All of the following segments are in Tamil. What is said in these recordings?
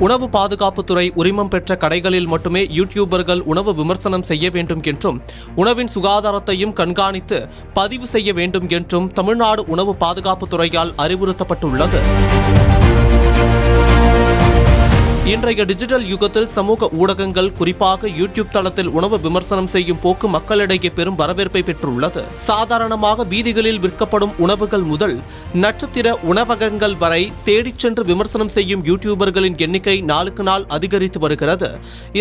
உணவு பாதுகாப்புத்துறை உரிமம் பெற்ற கடைகளில் மட்டுமே யூடியூபர்கள் உணவு விமர்சனம் செய்ய வேண்டும் என்றும் உணவின் சுகாதாரத்தையும் கண்காணித்து பதிவு செய்ய வேண்டும் என்றும் தமிழ்நாடு உணவு பாதுகாப்புத்துறையால் அறிவுறுத்தப்பட்டுள்ளது. இன்றைய டிஜிட்டல் யுகத்தில் சமூக ஊடகங்கள், குறிப்பாக யூடியூப் தளத்தில் உணவு விமர்சனம் செய்யும் போக்கு மக்களிடையே பெரும் வரவேற்பை பெற்றுள்ளது. சாதாரணமாக வீதிகளில் விற்கப்படும் உணவுகள் முதல் நட்சத்திர உணவகங்கள் வரை தேடிச் சென்று விமர்சனம் செய்யும் யூடியூபர்களின் எண்ணிக்கை நாளுக்கு நாள் அதிகரித்து வருகிறது.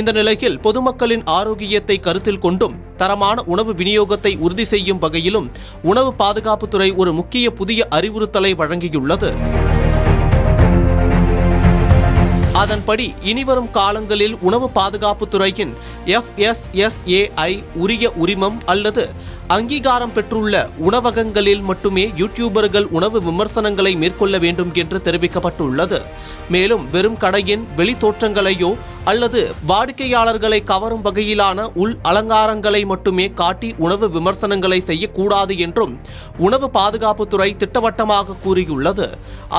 இந்த நிலையில் பொதுமக்களின் ஆரோக்கியத்தை கருத்தில் கொண்டும் தரமான உணவு விநியோகத்தை உறுதி செய்யும் வகையிலும் உணவு பாதுகாப்புத்துறை ஒரு முக்கிய புதிய அறிவுறுத்தலை வழங்கியுள்ளது. அதன்படி இனிவரும் காலங்களில் உணவு பாதுகாப்புத்துறையின் FSSAI உரிய உரிமம் அல்லது அங்கீகாரம் பெற்றுள்ள உணவகங்களில் மட்டுமே யூடியூபர்கள் உணவு விமர்சனங்களை மேற்கொள்ள வேண்டும் என்று தெரிவிக்கப்பட்டுள்ளது. மேலும் வெறும் கடையின் வெளி தோற்றங்களையோ அல்லது வாடிக்கையாளர்களை கவரும் வகையிலான உள் அலங்காரங்களை மட்டுமே காட்டி உணவு விமர்சனங்களை செய்யக்கூடாது என்றும் உணவு பாதுகாப்புத்துறை திட்டவட்டமாக கூறியுள்ளது.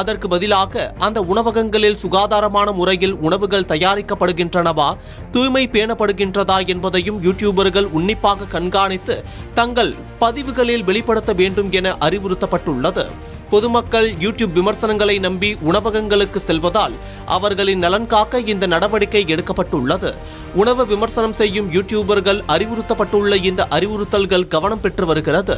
அதற்கு பதிலாக அந்த உணவகங்களில் சுகாதாரமான முறையில் உணவுகள் தயாரிக்கப்படுகின்றனவா, தூய்மை பேணப்படுகின்றதா என்பதையும் யூடியூபர்கள் உன்னிப்பாக கண்காணித்து தங்கள் பதிவுகளில் வெளிப்படுத்த வேண்டும் என அறிவுறுத்தப்பட்டுள்ளது. பொதுமக்கள் யூடியூப் விமர்சனங்களை நம்பி உணவகங்களுக்கு செல்வதால் அவர்களின் நலன் காக்க இந்த நடவடிக்கை எடுக்கப்பட்டுள்ளது. உணவு விமர்சனம் செய்யும் யூடியூபர்கள் அறிவுறுத்தப்பட்டுள்ள இந்த அறிவுறுத்தல்கள் கவனம் பெற்று வருகிறது.